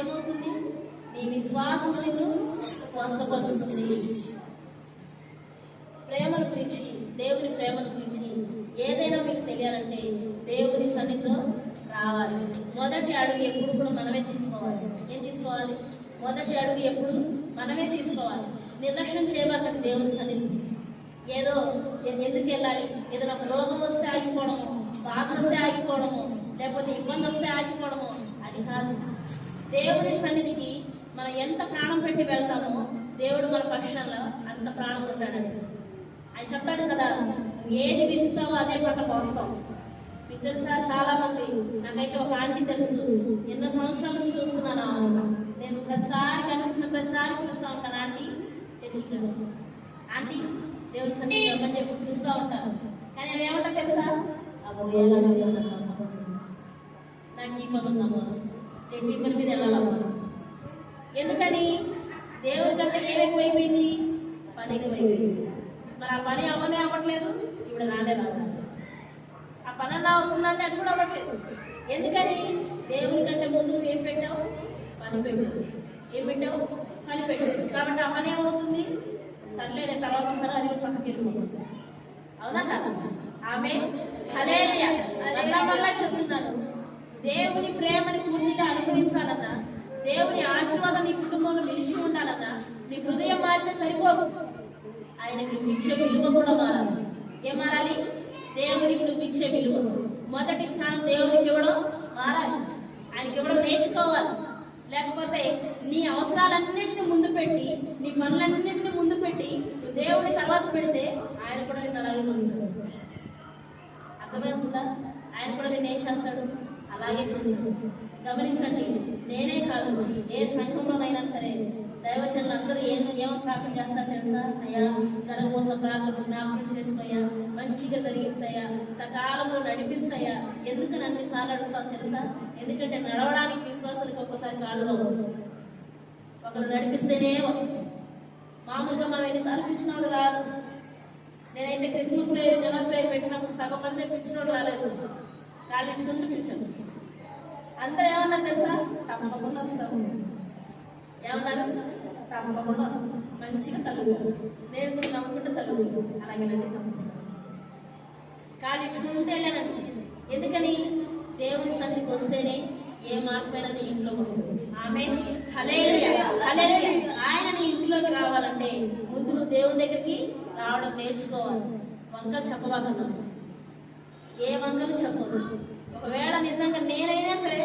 ఏమవుతుంది? నీ విశ్వాసం నిన్ను స్వస్థపరుస్తుంది. ప్రేమను గురించి, దేవుని ప్రేమను గురించి ఏదైనా మీకు తెలియాలంటే దేవుని సన్నిధిలో రావాలి. మొదటి అడుగు ఎప్పుడు కూడా మనమే తీసుకోవాలి. ఏం తీసుకోవాలి? మొదటి అడుగు ఎప్పుడు మనమే తీసుకోవాలి. నిర్లక్ష్యం చేయబట్టి దేవుని సన్నిధి ఏదో ఎందుకు వెళ్ళాలి, ఏదైనా ఒక రోగం వస్తే ఆగిపోవడము, బాధ వస్తే ఆగిపోవడము, లేకపోతే ఇబ్బంది వస్తే ఆగిపోవడము అది కాదు. దేవుని సన్నిధికి మనం ఎంత ప్రాణం పెట్టి వెళ్తామో దేవుడు మన పక్షంలో అంత ప్రాణం ఉంటాడండి. ఆయన చెప్తాడు కదా, ఏది విత్తుతావో అదే పంట కోస్తాం. మీకు తెలుసా, చాలా మంది, నాకైతే ఒక ఆంటీ తెలుసు, ఎన్నో సంవత్సరాల నుంచి చూస్తున్నాను. నేను ప్రతిసారి కనిపించిన ప్రతిసారి పిలుస్తూ ఉంటాను, ఆంటీ చర్చికి, ఆంటీ దేవుని సన్నిధి రమ్మని చెప్పి పిలుస్తూ ఉంటాను. కానీ అవి ఏమంటా తెలుసా, అబ్బో ఎలా నాకు ఈ పని ఉందమ్మా, రేపు ఈ పని మీద వెళ్ళాలమ్మా. ఎందుకని? దేవుడి కంటే ఏం ఎక్కువైపోయింది? పని ఎక్కువైపోయింది. మరి ఆ పని అవ్వట్లేదు, ఇప్పుడు రానే రాదు. ఆ పని అలా అవుతుందంటే అది కూడా అవ్వట్లేదు. ఎందుకని? దేవుడి కంటే ముందు నువ్వు ఏం పెట్టావు? పని పెట్టావు. ఏం పెట్టావు? పని పెట్టావు. కాబట్టి ఆ పని ఏమవుతుంది? సర్లే నేను తర్వాత వస్తాను, అది పక్కకి వెళ్ళిపోతుంది. అవునా కాదు? ఆమె హల్లెలూయా. మళ్ళా చెప్తున్నాను, దేవుని ప్రేమని పూర్తిగా అనుభవించాలన్నా, దేవుని ఆశీర్వాదం నీ కుటుంబంలో నిలిచి ఉండాలన్నా నీ హృదయం మారితే సరిపోదు. ఆయనకి నువ్వు ఇచ్చే విలువ కూడా మారాలి. ఏం మారాలి? దేవునికి నువ్వు ఇచ్చే విలువ. మొదటి స్థానం దేవునికి ఇవ్వడం మారాలి. ఆయనకి ఇవ్వడం నేర్చుకోవాలి. లేకపోతే నీ అవసరాలన్నింటినీ ముందు పెట్టి, నీ పనులన్నింటినీ ముందు పెట్టి నువ్వు దేవుడి తర్వాత పెడితే ఆయన కూడా నేను అలాగే చూస్తాడు. అర్థమవుతుందా? ఆయన కూడా నేను ఏం చేస్తాడు? అలాగే చూస్తాడు. గమనించండి, నేనే కాదు, ఏ సంఘంలోనైనా సరే దైవజనులు అందరూ ఏమో ప్రార్థన చేస్తారు తెలుసా? అయ్యా, జరగబోతున్న ప్రార్థన జ్ఞాపకం చేసుకోయ్యా, మంచిగా జరిగించయ్యా, సకాలంలో నడిపించయ్యా. ఎందుకు నన్ను సార్లు అడుగుతాను తెలుసా? ఎందుకంటే నడవడానికి విశ్వాసాలకు ఒక్కసారి కాళ్ళలో ఒకరు నడిపిస్తేనే వస్తుంది. మామూలుగా మనం ఎన్నిసార్లు పిలిచిన వాళ్ళు రాదు. నేనైతే క్రిస్మస్ ప్రేయర్, జనవరి ప్రేయర్ పెట్టినప్పుడు సగం మంది పిలిచిన వాళ్ళు రాలేదు. కాళ్ళు ఇచ్చుకుంటూ పిలిచాను. అందరూ ఏమన్నారు తెలుసా? తప్పకుండా వస్తాము. ఏమన్నారు? తప్పకుండా వస్తాం. మంచిగా తలుగు, నేను కూడా నమ్ముకుంటే తలుగు, అలాగే కాళ్ళు ఇచ్చుకుంటే వెళ్ళానండి. ఎందుకని? దేవుని సన్నిధికి వస్తేనే ఏ మార్పైనా నీ ఇంట్లోకి వస్తుంది. ఆమేన్. హల్లెలూయా. హల్లెలూయా. ఆయన నీ ఇంట్లోకి రావాలంటే ముందు నువ్వు దేవుని దగ్గరికి రావడం నేర్చుకోవాలి. వంకలు చెప్పబాకన్నాను, ఏ వంకలు చెప్పదు. ఒకవేళ నిజంగా నేనైనా సరే